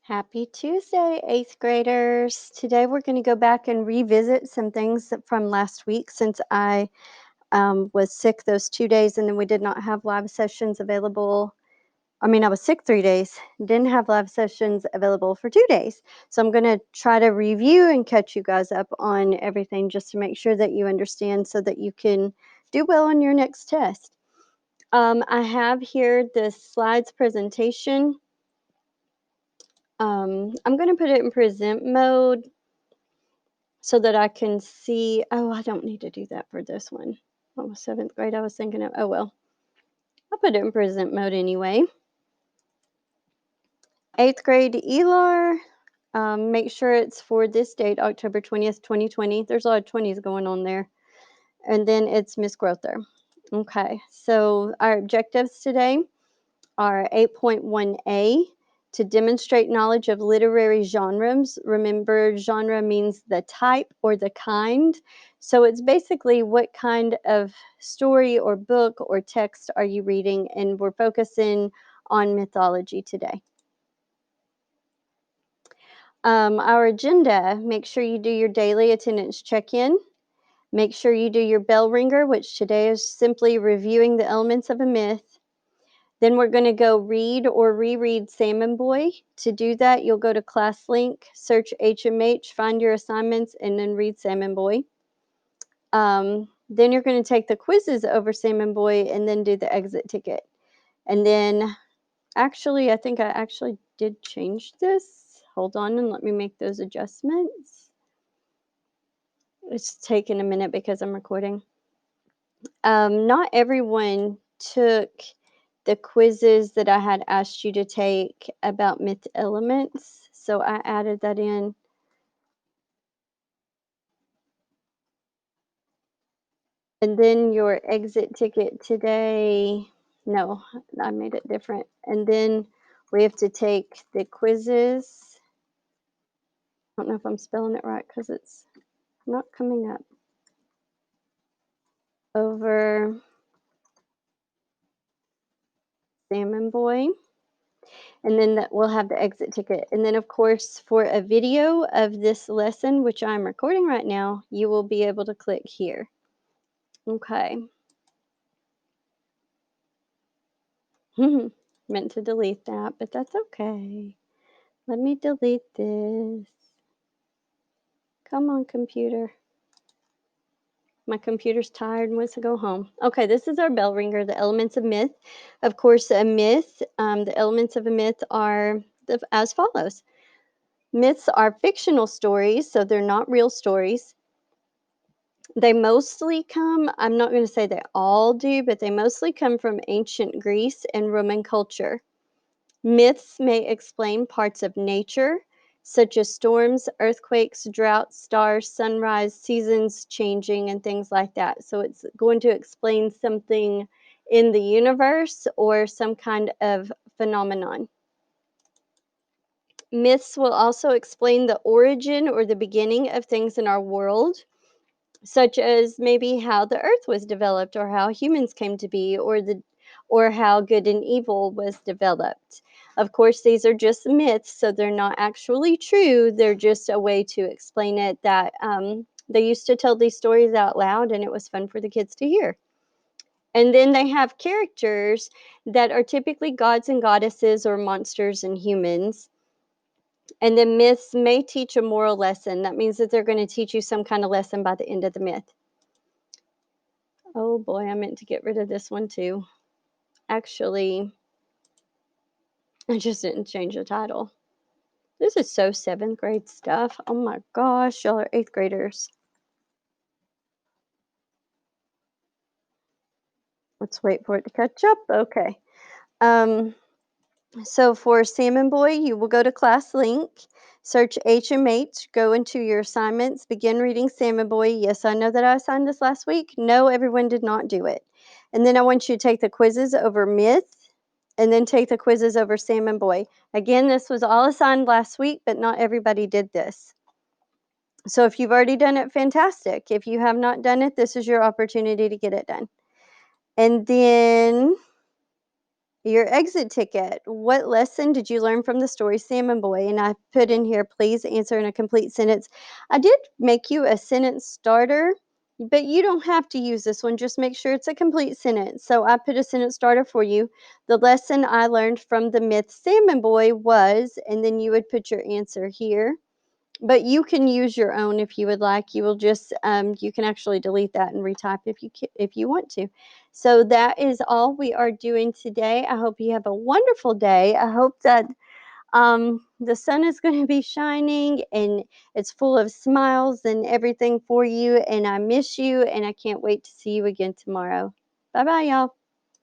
Happy Tuesday, eighth graders. Today we're going to go back and revisit some things from last week since I was sick those 2 days and then we did not have live sessions available. I was sick 3 days, didn't have live sessions available for 2 days. So I'm going to try to review and catch you guys up on everything just to make sure that you understand so that you can do well on your next test. I have here the slides presentation. I'm going to put it in present mode so that I can see. Oh, I don't need to do that for this one. Oh, seventh grade, I was thinking of, oh well. I'll put it in present mode anyway. Eighth grade ELAR, make sure it's for this date, October 20th, 2020. There's a lot of 20s going on there. And then it's Miss Grother. Okay, so our objectives today are 8.1a, to demonstrate knowledge of literary genres. Remember, genre means the type or the kind. So it's basically what kind of story or book or text are you reading, and we're focusing on mythology today. Our agenda, make sure you do your daily attendance check-in. Make sure you do your bell ringer, which today is simply reviewing the elements of a myth. Then we're going to go read or reread Salmon Boy. To do that, you'll go to class link, search HMH, find your assignments, and then read Salmon Boy. Then you're going to take the quizzes over Salmon Boy and then do the exit ticket. And then, actually, I think I actually did change this. Hold on and let me make those adjustments. It's taking a minute because I'm recording. Not everyone took the quizzes that I had asked you to take about myth elements, so I added that in. And then your exit ticket today, no, I made it different. And then we have to take the quizzes. I don't know if I'm spelling it right because it's not coming up. Over Salmon Boy. And then we'll have the exit ticket. And then, of course, for a video of this lesson, which I'm recording right now, you will be able to click here. Okay. Meant to delete that, but that's okay. Let me delete this. Come on, computer. My computer's tired and wants to go home. Okay, this is our bell ringer, the elements of myth. Of course, a myth, the elements of a myth are as follows. Myths are fictional stories, so they're not real stories. They mostly come, I'm not going to say they all do, but they mostly come from ancient Greece and Roman culture. Myths may explain parts of nature, such as storms, earthquakes, droughts, stars, sunrise, seasons changing, and things like that. So it's going to explain something in the universe or some kind of phenomenon. Myths will also explain the origin or the beginning of things in our world, such as maybe how the earth was developed or how humans came to be, or how good and evil was developed. Of course, these are just myths, so they're not actually true. They're just a way to explain it that they used to tell these stories out loud and it was fun for the kids to hear. And then they have characters that are typically gods and goddesses or monsters and humans. And then myths may teach a moral lesson. That means that they're going to teach you some kind of lesson by the end of the myth. Oh boy, I meant to get rid of this one too. Actually, I just didn't change the title. This is so seventh grade stuff. Oh my gosh, y'all are eighth graders. Let's wait for it to catch up. Okay. So for Salmon Boy, you will go to class link, search HMH, go into your assignments, begin reading Salmon Boy. Yes, I know that I assigned this last week. No, everyone did not do it. And then I want you to take the quizzes over myth and then take the quizzes over Salmon Boy. Again, this was all assigned last week, but not everybody did this. So if you've already done it, fantastic. If you have not done it, this is your opportunity to get it done. And then Your exit ticket. What lesson did you learn from the story Salmon Boy? And I put in here, please answer in a complete sentence. I did make you a sentence starter, but you don't have to use this one. Just make sure it's a complete sentence. So I put a sentence starter for you. The lesson I learned from the myth Salmon Boy was, and then you would put your answer here. But you can use your own if you would like. You will just you can actually delete that and retype if you want to. So that is all we are doing today. I hope you have a wonderful day. I hope that the sun is going to be shining and it's full of smiles and everything for you. And I miss you and I can't wait to see you again tomorrow. Bye bye, y'all.